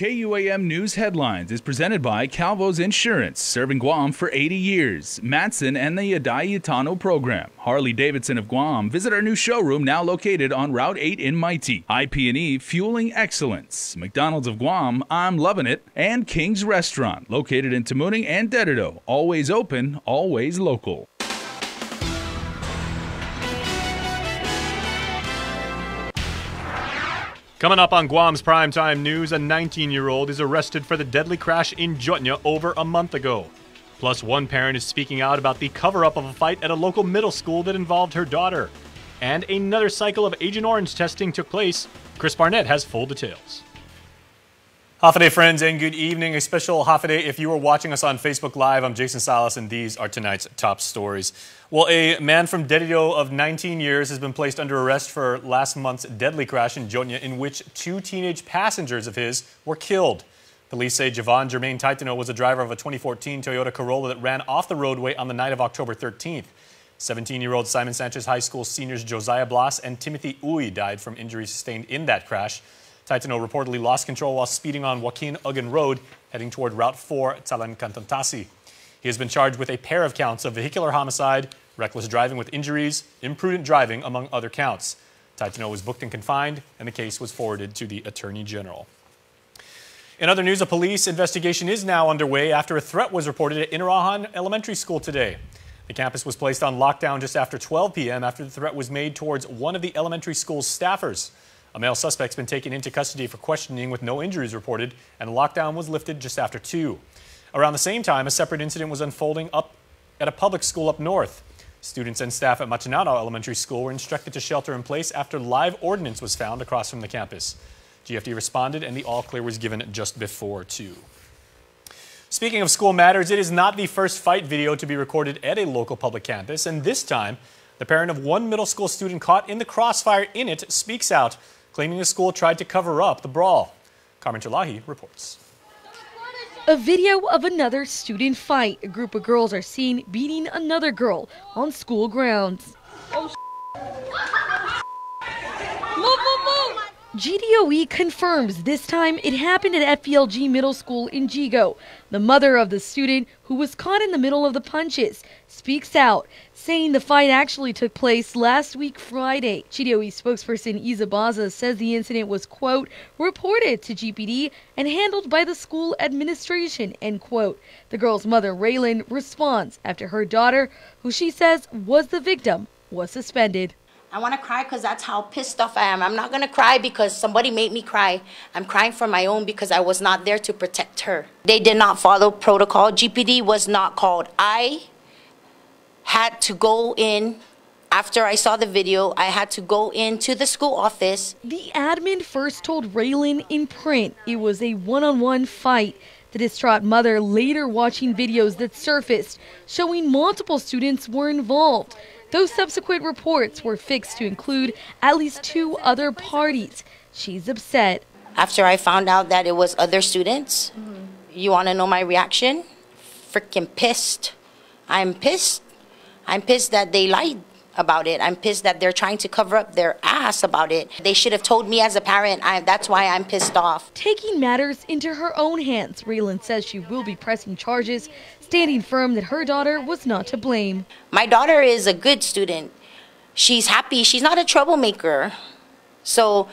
KUAM News Headlines is presented by Calvo's Insurance, serving Guam for 80 years. Matson and the Adayitano program. Harley-Davidson of Guam. Visit our new showroom now located on Route 8 in Mighty. IP&E Fueling Excellence. McDonald's of Guam, I'm loving it. And King's Restaurant, located in Tamuning and Dedito. Always open, always local. Coming up on Guam's Primetime News, a 19-year-old is arrested for the deadly crash in Jotnya over a month ago. Plus, one parent is speaking out about the cover-up of a fight at a local middle school that involved her daughter. And another cycle of Agent Orange testing took place. Chris Barnett has full details. Hafa friends, and good evening. A special Hafa if you are watching us on Facebook Live. I'm Jason Salas, and these are tonight's top stories. Well, a man from Dedito of 19 years has been placed under arrest for last month's deadly crash in Jotnya, in which two teenage passengers of his were killed. Police say Javon Jermaine Taitano was a driver of a 2014 Toyota Corolla that ran off the roadway on the night of October 13th. 17-year-old Simon Sanchez High School seniors Josiah Blas and Timothy Uy died from injuries sustained in that crash. Taitano reportedly lost control while speeding on Joaquin Ugan Road, heading toward Route 4, Talan Cantantasi. He has been charged with a pair of counts of vehicular homicide, reckless driving with injuries, imprudent driving, among other counts. Taitano was booked and confined, and the case was forwarded to the Attorney General. In other news, a police investigation is now underway after a threat was reported at Inarahan Elementary School today. The campus was placed on lockdown just after 12 p.m. after the threat was made towards one of the elementary school's staffers. A male suspect's been taken into custody for questioning with no injuries reported, and the lockdown was lifted just after 2. Around the same time, a separate incident was unfolding up at a public school up north. Students and staff at Machinado Elementary School were instructed to shelter in place after live ordnance was found across from the campus. GFD responded, and the all-clear was given just before 2. Speaking of school matters, it is not the first fight video to be recorded at a local public campus, and this time, the parent of one middle school student caught in the crossfire in it speaks out, claiming the school tried to cover up the brawl. Carmen Chalahi reports. A video of another student fight. A group of girls are seen beating another girl on school grounds. Oh, move. GDOE confirms this time it happened at FELG Middle School in Jigo. The mother of the student, who was caught in the middle of the punches, speaks out, saying the fight actually took place last week Friday. GDOE spokesperson Isa Baza says the incident was, quote, reported to GPD and handled by the school administration, end quote. The girl's mother, Raylan, responds after her daughter, who she says was the victim, was suspended. I want to cry because that's how pissed off I am. I'm not going to cry because somebody made me cry. I'm crying for my own because I was not there to protect her. They did not follow protocol. GPD was not called. I had to go in. After I saw the video, I had to go into the school office. The admin first told Raylan in print it was a one-on-one fight. The distraught mother later watching videos that surfaced showing multiple students were involved. Those subsequent reports were fixed to include at least 2 other parties. She's upset. After I found out that it was other students, you want to know my reaction? Freaking pissed. I'm pissed. I'm pissed that they lied about it. I'm pissed that they're trying to cover up their ass about it. They should have told me as a parent. That's why I'm pissed off. Taking matters into her own hands, Raylan says she will be pressing charges, standing firm that her daughter was not to blame. My daughter is a good student. She's happy. She's not a troublemaker. So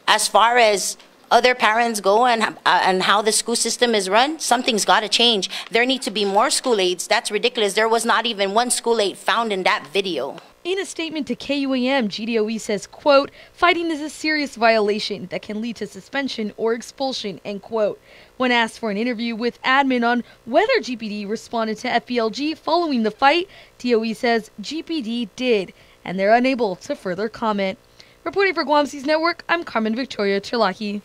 as far as other parents go and how the school system is run, something's got to change. There need to be more school aides. That's ridiculous. There was not even one school aide found in that video. In a statement to KUAM, GDOE says, quote, fighting is a serious violation that can lead to suspension or expulsion, end quote. When asked for an interview with admin on whether GPD responded to FELG following the fight, DOE says GPD did, and they're unable to further comment. Reporting for Guam Seas Network, I'm Carmen Victoria Chalahi.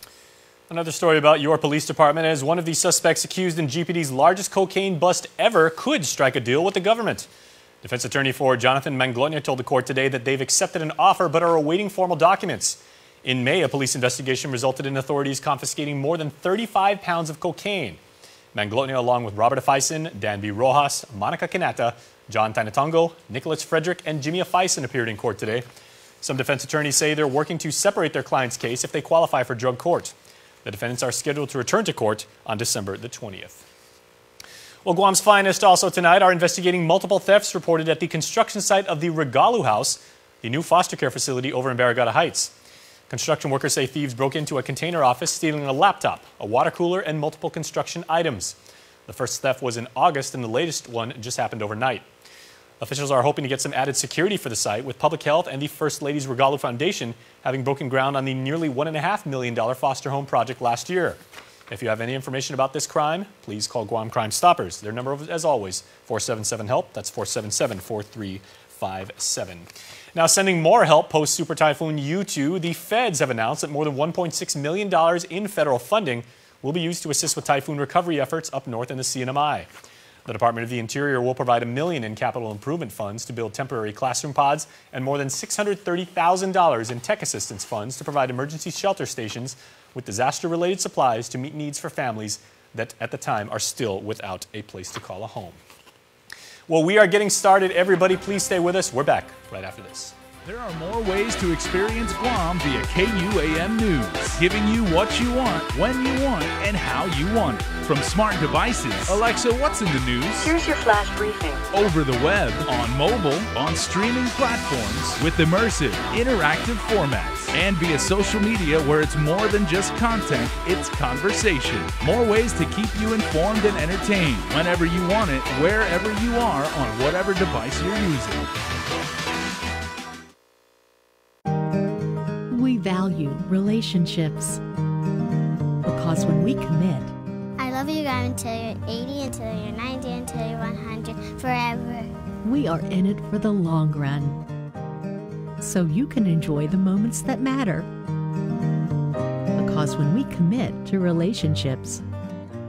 Another story about your police department, as one of the suspects accused in GPD's largest cocaine bust ever could strike a deal with the government. Defense attorney for Jonathan Manglotnya told the court today that they've accepted an offer but are awaiting formal documents. In May, a police investigation resulted in authorities confiscating more than 35 pounds of cocaine. Manglotnya, along with Robert Afison, Dan B. Rojas, Monica Canata, John Tainatongo, Nicholas Frederick, and Jimmy Afison appeared in court today. Some defense attorneys say they're working to separate their client's case if they qualify for drug court. The defendants are scheduled to return to court on December the 20th. Well, Guam's finest also tonight are investigating multiple thefts reported at the construction site of the Regalu House, the new foster care facility over in Barrigada Heights. Construction workers say thieves broke into a container office, stealing a laptop, a water cooler, and multiple construction items. The first theft was in August, and the latest one just happened overnight. Officials are hoping to get some added security for the site, with Public Health and the First Lady's Regalu Foundation having broken ground on the nearly $1.5 million foster home project last year. If you have any information about this crime, please call Guam Crime Stoppers. Their number, as always, 477-HELP. That's 477-4357. Now, sending more help post-Super Typhoon U2, the feds have announced that more than $1.6 million in federal funding will be used to assist with typhoon recovery efforts up north in the CNMI. The Department of the Interior will provide $1 million in capital improvement funds to build temporary classroom pods and more than $630,000 in tech assistance funds to provide emergency shelter stations with disaster-related supplies to meet needs for families that at the time are still without a place to call a home. Well, we are getting started. Everybody, please stay with us. We're back right after this. There are more ways to experience Guam via KUAM News, giving you what you want, when you want, and how you want it. From smart devices, Alexa, what's in the news? Here's your flash briefing. Over the web, on mobile, on streaming platforms, with immersive, interactive formats, and via social media where it's more than just content, it's conversation. More ways to keep you informed and entertained whenever you want it, wherever you are, on whatever device you're using. We value relationships because when we commit, I love you guys until you're 80, until you're 90, until you're 100, forever. we are in it for the long run, so you can enjoy the moments that matter. Because when we commit to relationships,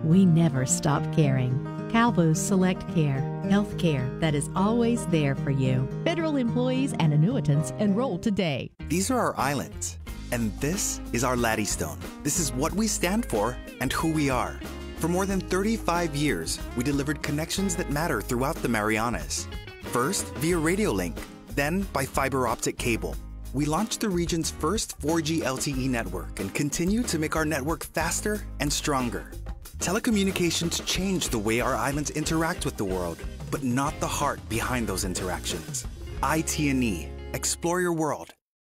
we never stop caring. Calvo's Select Care, health care that is always there for you. Federal employees and annuitants enroll today. These are our islands, and this is our Laddystone. This is what we stand for and who we are. For more than 35 years, we delivered connections that matter throughout the Marianas. First, via radio link, then by fiber optic cable. We launched the region's first 4G LTE network and continue to make our network faster and stronger. Telecommunications changed the way our islands interact with the world, but not the heart behind those interactions. IT&E. Explore your world.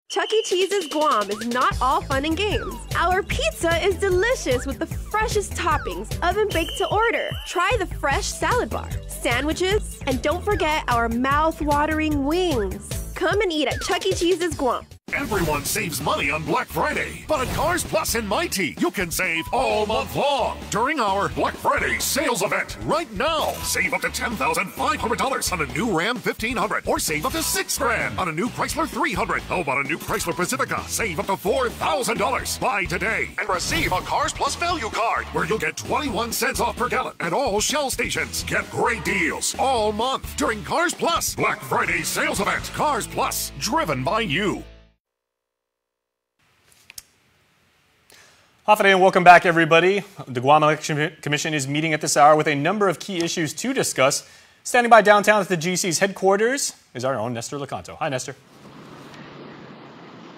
Chuck E. Cheese's Guam is not all fun and games. Our pizza is delicious with the freshest toppings, oven-baked to order. Try the fresh salad bar, sandwiches, and don't forget our mouth-watering wings. Come and eat at Chuck E. Cheese's Guam. Everyone saves money on Black Friday, but at Cars Plus in Mighty, you can save all month long during our Black Friday sales event. Right now, save up to $10,500 on a new Ram 1500, or save up to $6,000 on a new Chrysler 300. How about a new Chrysler Pacifica? Save up to $4,000. Buy today and receive a Cars Plus value card, where you'll get 21 cents off per gallon at all Shell stations. Get great deals all month during Cars Plus Black Friday sales event. Cars Plus, driven by you. Hafide and welcome back, everybody. The Guam Election Commission is meeting at this hour with a number of key issues to discuss. Standing by downtown at the GC's headquarters is our own Nestor Lecanto. Hi, Nestor.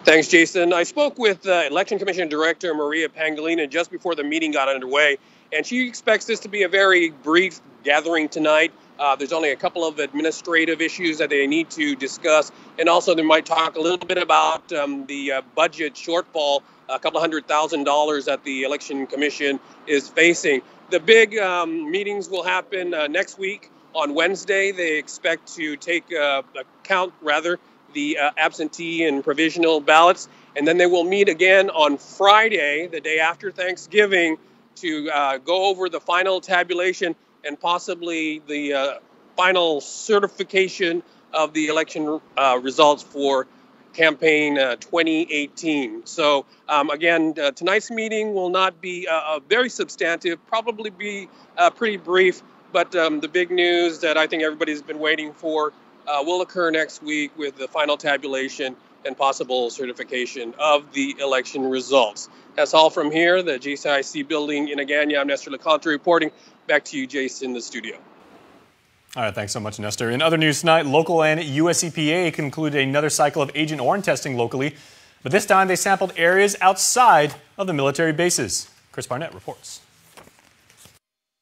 Thanks, Jason. I spoke with Election Commission Director Maria Pangolina just before the meeting got underway, and she expects this to be a very brief gathering tonight. There's only a couple of administrative issues that they need to discuss, and also they might talk a little bit about the budget shortfall, a couple $100,000 that the Election Commission is facing. The big meetings will happen next week on Wednesday. They expect to count the absentee and provisional ballots, and then they will meet again on Friday, the day after Thanksgiving, to go over the final tabulation and possibly the final certification of the election results for campaign 2018. So again, tonight's meeting will not be very substantive, probably be pretty brief, but the big news that I think everybody's been waiting for will occur next week with the final tabulation and possible certification of the election results. That's all from here, the GCIC building in Agana. I'm Nestor Lecanto reporting. Back to you, Jason, in the studio. All right, thanks so much, Nestor. In other news tonight, local and US EPA concluded another cycle of Agent Orange testing locally. But this time they sampled areas outside of the military bases. Chris Barnett reports.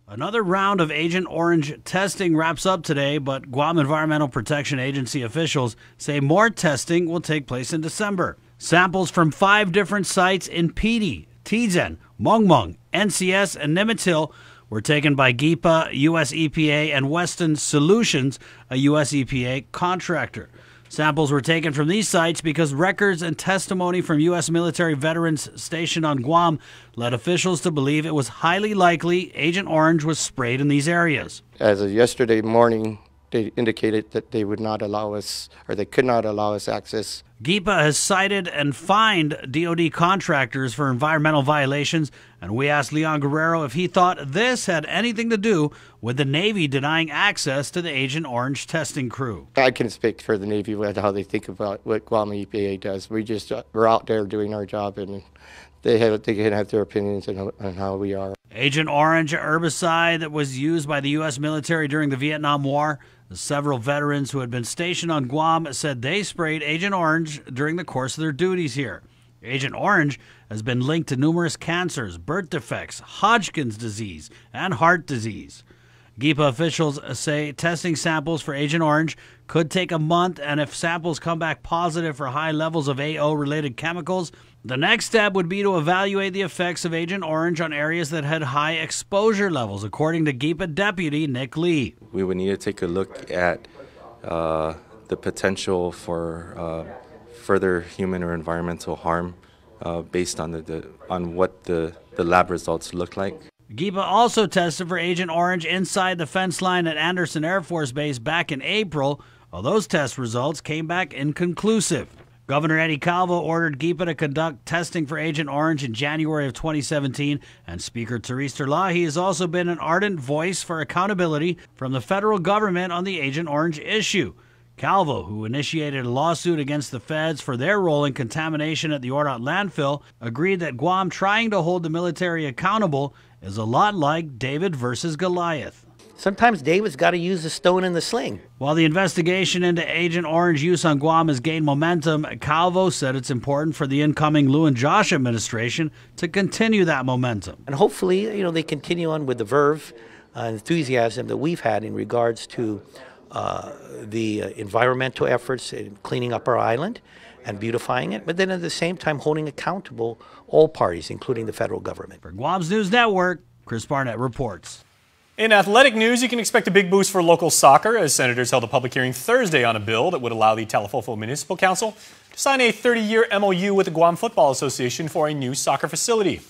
Another round of Agent Orange testing wraps up today, but Guam Environmental Protection Agency officials say more testing will take place in December. Samples from 5 different sites in Pidi, Tizen, Mongmong, NCS, and Nimitz Hill were taken by GIPA, U.S. EPA, and Weston Solutions, a U.S. EPA contractor. Samples were taken from these sites because records and testimony from U.S. military veterans stationed on Guam led officials to believe it was highly likely Agent Orange was sprayed in these areas. As of yesterday morning, they indicated that they would not allow us, or they could not allow us access. GIPA has cited and fined DoD contractors for environmental violations, and we asked Leon Guerrero if he thought this had anything to do with the Navy denying access to the Agent Orange testing crew. I can speak for the Navy with how they think about what Guam EPA does. We're out there doing our job, and they can have their opinions on how we are. Agent Orange, a herbicide that was used by the U.S. military during the Vietnam War. Several veterans who had been stationed on Guam said they sprayed Agent Orange during the course of their duties here. Agent Orange has been linked to numerous cancers, birth defects, Hodgkin's disease, and heart disease. GIPA officials say testing samples for Agent Orange could take a month, and if samples come back positive for high levels of AO-related chemicals, the next step would be to evaluate the effects of Agent Orange on areas that had high exposure levels, according to GIPA Deputy Nick Lee. We would need to take a look at the potential for further human or environmental harm based on what the lab results look like. GIPA also tested for Agent Orange inside the fence line at Anderson Air Force Base back in April, while those test results came back inconclusive. Governor Eddie Calvo ordered GIPA to conduct testing for Agent Orange in January of 2017, and Speaker Therese Terlahi has also been an ardent voice for accountability from the federal government on the Agent Orange issue. Calvo, who initiated a lawsuit against the feds for their role in contamination at the Ordot landfill, agreed that Guam trying to hold the military accountable is a lot like David versus Goliath. Sometimes David's got to use the stone in the sling. While the investigation into Agent Orange use on Guam has gained momentum, Calvo said it's important for the incoming Lou and Josh administration to continue that momentum. And hopefully, they continue on with the verve and enthusiasm that we've had in regards to the environmental efforts in cleaning up our island and beautifying it, but then at the same time holding accountable all parties, including the federal government. For Guam's News Network, Chris Barnett reports. In athletic news, you can expect a big boost for local soccer as senators held a public hearing Thursday on a bill that would allow the Talafofo Municipal Council to sign a 30-year MOU with the Guam Football Association for a new soccer facility.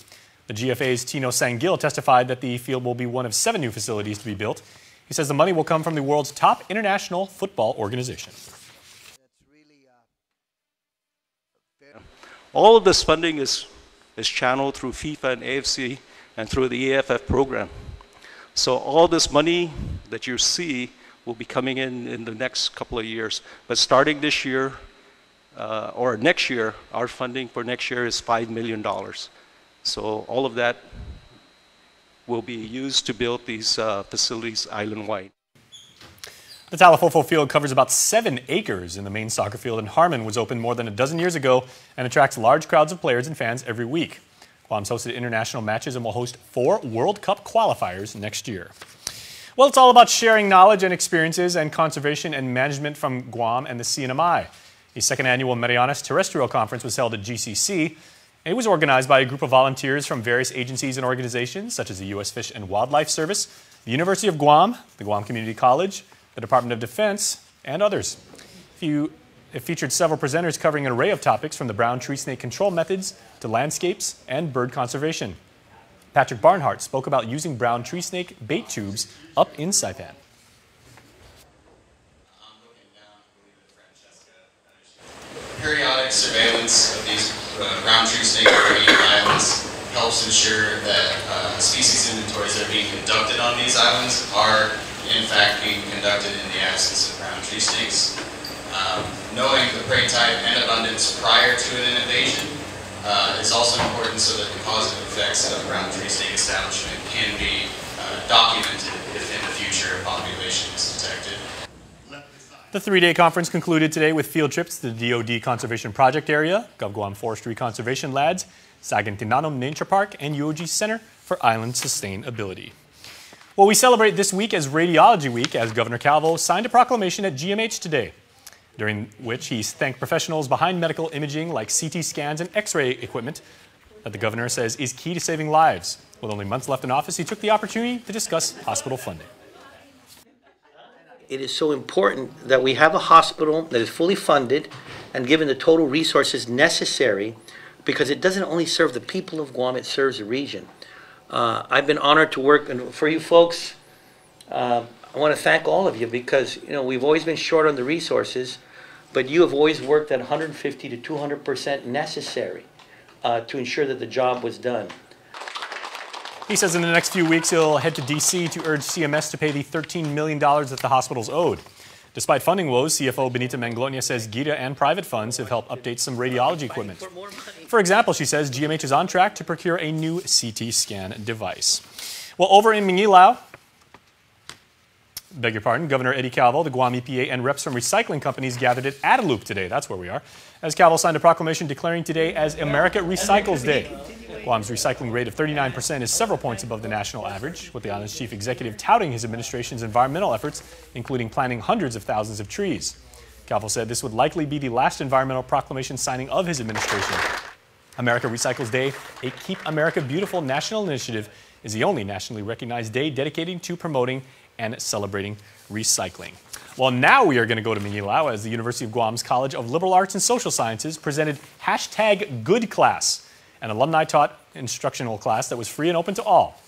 The GFA's Tino Sangil testified that the field will be one of 7 new facilities to be built. He says the money will come from the world's top international football organization. All of this funding is channeled through FIFA and AFC and through the AFF program. So all this money that you see will be coming in the next couple of years. But starting this year or next year, our funding for next year is $5 million. So all of that will be used to build these facilities island-wide. The Talafofo field covers about 7 acres, and the main soccer field in Harmon was opened more than a dozen years ago and attracts large crowds of players and fans every week. Guam's hosted international matches and will host 4 World Cup qualifiers next year. Well, it's all about sharing knowledge and experiences and conservation and management from Guam and the CNMI. The 2nd annual Marianas Terrestrial Conference was held at GCC, and it was organized by a group of volunteers from various agencies and organizations such as the U.S. Fish and Wildlife Service, the University of Guam, the Guam Community College, the Department of Defense, and others. It featured several presenters covering an array of topics from the brown tree snake control methods to landscapes and bird conservation. Patrick Barnhart spoke about using brown tree snake bait tubes up in Saipan. Periodic surveillance of these brown tree snake islands helps ensure that species inventories that are being conducted on these islands are in fact being conducted in the absence of brown tree snakes. Knowing the prey type and abundance prior to an invasion is also important so that the positive effects of brown tree snake establishment can be documented if in the future a population is detected. The three-day conference concluded today with field trips to the DoD Conservation Project area, KUAM Forestry Conservation Labs, Saguentinanum Nature Park, and UOG Center for Island Sustainability. Well, we celebrate this week as Radiology Week as Governor Calvo signed a proclamation at GMH today, during which he thanked professionals behind medical imaging like CT scans and X-ray equipment that the governor says is key to saving lives. With only months left in office, he took the opportunity to discuss hospital funding. It is so important that we have a hospital that is fully funded and given the total resources necessary, because it doesn't only serve the people of Guam, it serves the region. I've been honored to work, and for you folks, I want to thank all of you, because we've always been short on the resources, but you have always worked at 150 to 200% necessary to ensure that the job was done. He says in the next few weeks he'll head to D.C. to urge CMS to pay the $13 million that the hospital's owed. Despite funding woes, CFO Benita Manglona says GITA and private funds have helped update some radiology equipment. For example, she says GMH is on track to procure a new CT scan device. Well, over in Mangilao, beg your pardon, Governor Eddie Calvo, the Guam EPA, and reps from recycling companies gathered at Adelup today. That's where we are. As Calvo signed a proclamation declaring today as America Recycles Day. Guam's recycling rate of 39% is several points above the national average, with the island's chief executive touting his administration's environmental efforts, including planting hundreds of thousands of trees. Calvo said this would likely be the last environmental proclamation signing of his administration. America Recycles Day, a Keep America Beautiful national initiative, is the only nationally recognized day dedicated to promoting and celebrating recycling. Well, now we are going to go to Mangilao as the University of Guam's College of Liberal Arts and Social Sciences presented #GoodClass, an alumni-taught instructional class that was free and open to all.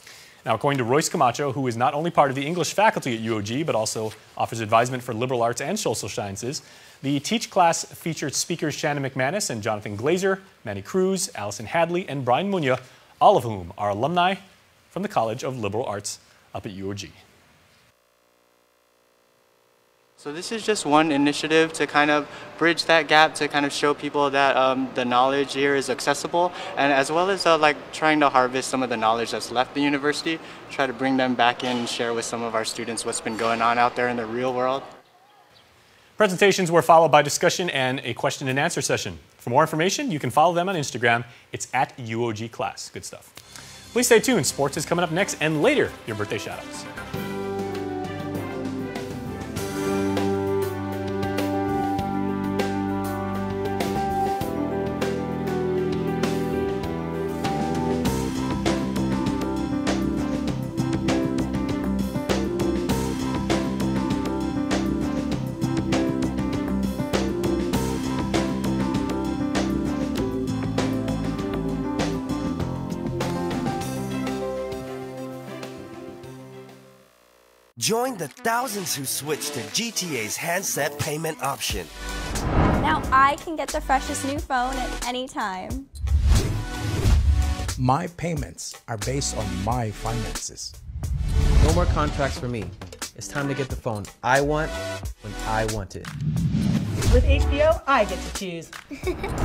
Now, according to Royce Camacho, who is not only part of the English faculty at UOG, but also offers advisement for liberal arts and social sciences, the Teach class featured speakers Shannon McManus and Jonathan Glazer, Manny Cruz, Allison Hadley, and Brian Munya, all of whom are alumni from the College of Liberal Arts up at UOG. So this is just one initiative to kind of bridge that gap, to kind of show people that the knowledge here is accessible, and as well as like trying to harvest some of the knowledge that's left the university, try to bring them back in and share with some of our students what's been going on out there in the real world. Presentations were followed by discussion and a question and answer session. For more information, you can follow them on Instagram. It's at UOG Class. Good stuff. Please stay tuned. Sports is coming up next, and later, your birthday shoutouts. Join the thousands who switched to GTA's handset payment option. Now I can get the freshest new phone at any time. My payments are based on my finances. No more contracts for me. It's time to get the phone I want when I want it. With HBO, I get to choose.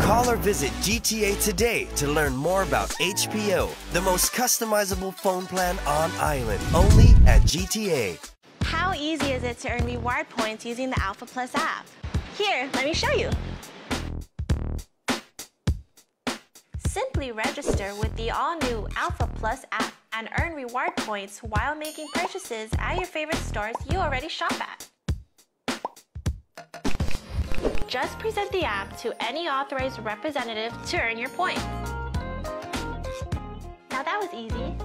Call or visit GTA today to learn more about HBO, the most customizable phone plan on island, only at GTA. How easy is it to earn reward points using the Alpha Plus app? Here, let me show you. Simply register with the all-new Alpha Plus app and earn reward points while making purchases at your favorite stores you already shop at. Just present the app to any authorized representative to earn your points. Now that was easy.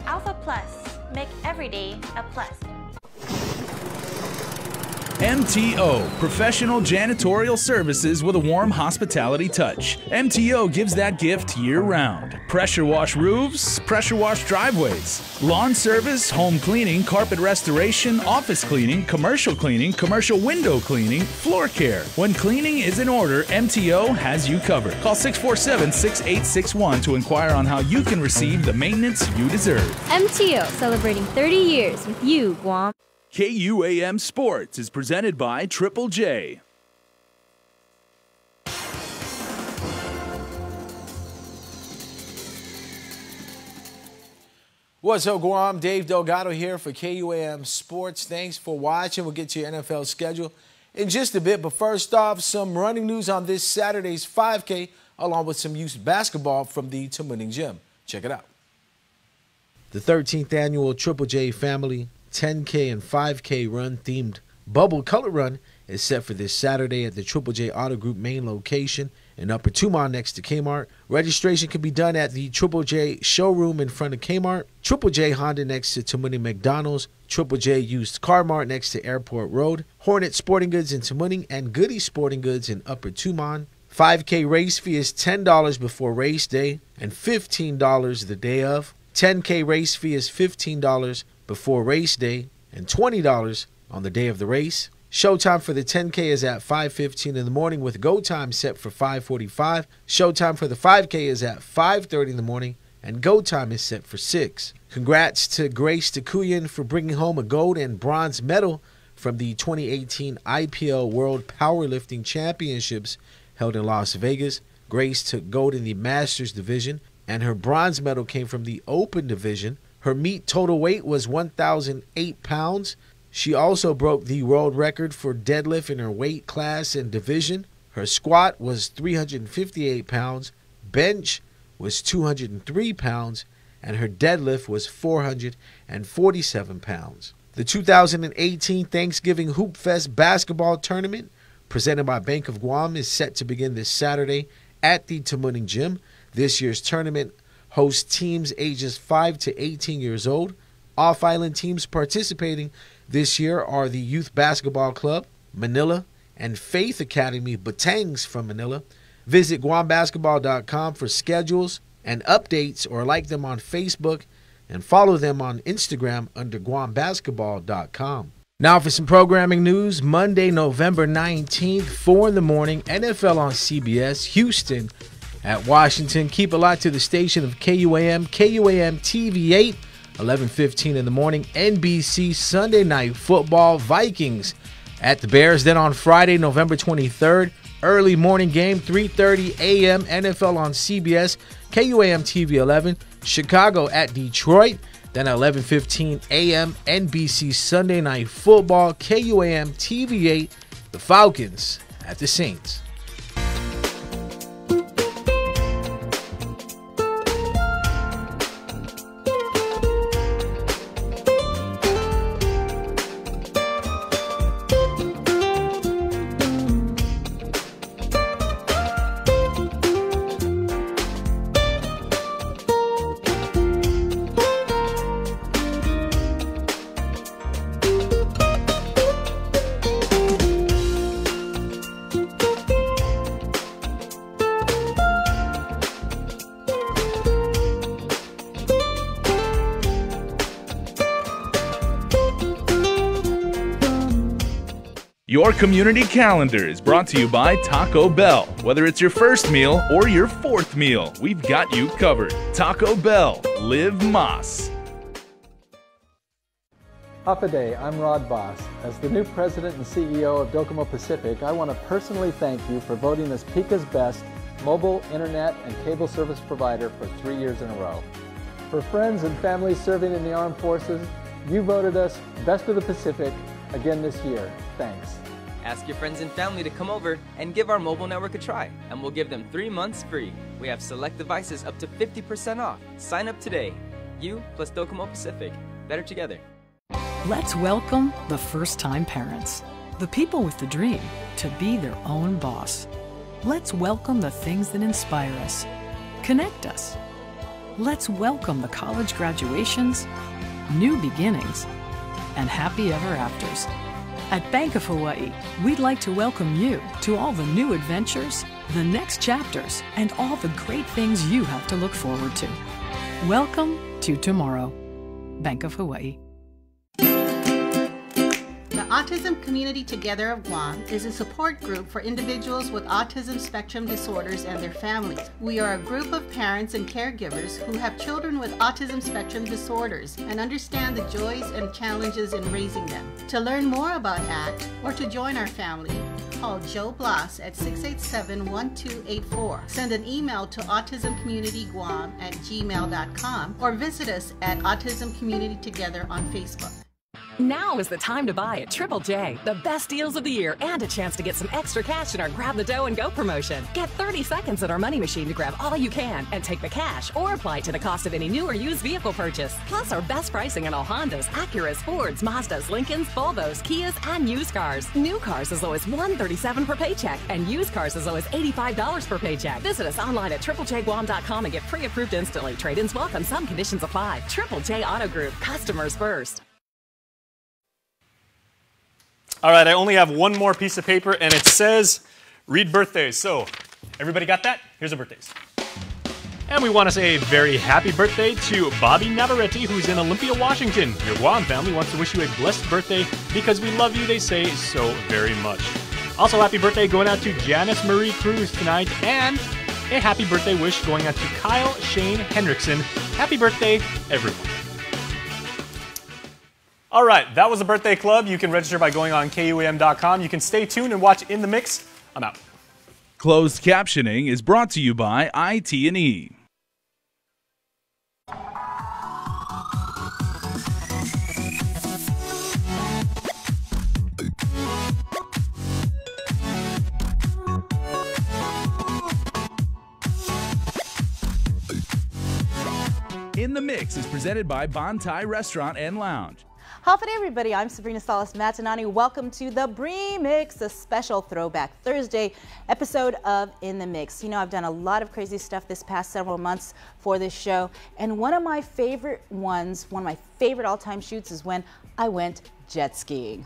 Alpha Plus, make every day a plus. MTO, professional janitorial services with a warm hospitality touch. MTO gives that gift year-round. Pressure wash roofs, pressure wash driveways, lawn service, home cleaning, carpet restoration, office cleaning, commercial window cleaning, floor care. When cleaning is in order, MTO has you covered. Call 647-6861 to inquire on how you can receive the maintenance you deserve. MTO, celebrating 30 years with you, Guam. KUAM Sports is presented by Triple J. What's up, Guam? Dave Delgado here for KUAM Sports. Thanks for watching. We'll get to your NFL schedule in just a bit. But first off, some running news on this Saturday's 5K, along with some youth basketball from the Tamuning Gym. Check it out. The 13th annual Triple J Family 10K and 5K run themed Bubble Color Run is set for this Saturday at the Triple J Auto Group main location in Upper Tumon next to Kmart. Registration can be done at the Triple J showroom in front of Kmart, Triple J Honda next to Tamuning McDonald's, Triple J Used Car Mart next to Airport Road, Hornet Sporting Goods in Tamuning, and Goody Sporting Goods in Upper Tumon. 5K race fee is $10 before race day and $15 the day of. 10K race fee is $15 before race day and $20 on the day of the race. Showtime for the 10K is at 5:15 in the morning with go time set for 5:45. Showtime for the 5K is at 5:30 in the morning and go time is set for 6. Congrats to Grace Takuyan for bringing home a gold and bronze medal from the 2018 IPL World Powerlifting Championships held in Las Vegas. Grace took gold in the Masters division, and her bronze medal came from the Open division. Her meet total weight was 1,008 pounds. She also broke the world record for deadlift in her weight class and division. Her squat was 358 pounds, bench was 203 pounds, and her deadlift was 447 pounds. The 2018 Thanksgiving Hoop Fest basketball tournament presented by Bank of Guam is set to begin this Saturday at the Tamuning Gym. This year's tournament hosts teams ages 5 to 18 years old. Off-island teams participating this year are the Youth Basketball Club, Manila, and Faith Academy Batangs from Manila. Visit guambasketball.com for schedules and updates, or like them on Facebook and follow them on Instagram under guambasketball.com. Now for some programming news. Monday, November 19th, 4 in the morning, NFL on CBS, Houston at Washington. Keep it locked to the station of KUAM TV 8, 11:15 in the morning. NBC Sunday Night Football, Vikings at the Bears. Then on Friday, November 23rd, early morning game, 3:30 a.m. NFL on CBS, KUAM TV 11, Chicago at Detroit. Then at 11:15 a.m. NBC Sunday Night Football, KUAM TV 8, the Falcons at the Saints. Your community calendar is brought to you by Taco Bell. Whether it's your first meal or your fourth meal, we've got you covered. Taco Bell, live Mas. Hafa Day, I'm Rod Boss. As the new president and CEO of Docomo Pacific, I want to personally thank you for voting us Pika's best mobile, internet, and cable service provider for 3 years in a row. For friends and families serving in the armed forces, you voted us Best of the Pacific again this year. Thanks. Ask your friends and family to come over and give our mobile network a try, and we'll give them 3 months free. We have select devices up to 50% off. Sign up today. You plus Docomo Pacific. Better together. Let's welcome the first-time parents, the people with the dream to be their own boss. Let's welcome the things that inspire us, connect us. Let's welcome the college graduations, new beginnings, and happy ever afters. At Bank of Hawaii, we'd like to welcome you to all the new adventures, the next chapters, and all the great things you have to look forward to. Welcome to tomorrow. Bank of Hawaii. The Autism Community Together of Guam is a support group for individuals with autism spectrum disorders and their families. We are a group of parents and caregivers who have children with autism spectrum disorders and understand the joys and challenges in raising them. To learn more about ACT or to join our family, call Joe Bloss at 687-1284. Send an email to autismcommunityguam@gmail.com or visit us at Autism Community Together on Facebook. Now is the time to buy at Triple J. The best deals of the year and a chance to get some extra cash in our Grab the Dough and Go promotion. Get 30 seconds at our money machine to grab all you can and take the cash or apply it to the cost of any new or used vehicle purchase. Plus our best pricing on all Hondas, Acuras, Fords, Mazdas, Lincolns, Volvos, Kias, and used cars. New cars as low as $137 per paycheck and used cars as low as $85 per paycheck. Visit us online at triplejguam.com and get pre-approved instantly. Trade-ins welcome. Some conditions apply. Triple J Auto Group. Customers first. All right, I only have one more piece of paper, and it says read birthdays. So, everybody got that? Here's the birthdays. And we want to say a very happy birthday to Bobby Navarrete, who's in Olympia, Washington. Your Guam family wants to wish you a blessed birthday because we love you, they say, so very much. Also, happy birthday going out to Janice Marie Cruz tonight, and a happy birthday wish going out to Kyle Shane Hendrickson. Happy birthday, everyone. All right, that was the birthday club. You can register by going on KUAM.com. You can stay tuned and watch In the Mix. I'm out. Closed captioning is brought to you by IT&E. In the Mix is presented by Bantai Restaurant and Lounge. Howdy everybody, I'm Sabrina Salas Matanani. Welcome to the Remix, a special Throwback Thursday episode of In the Mix. You know, I've done a lot of crazy stuff this past several months for this show, and one of my favorite ones, one of my favorite all-time shoots is when I went jet skiing.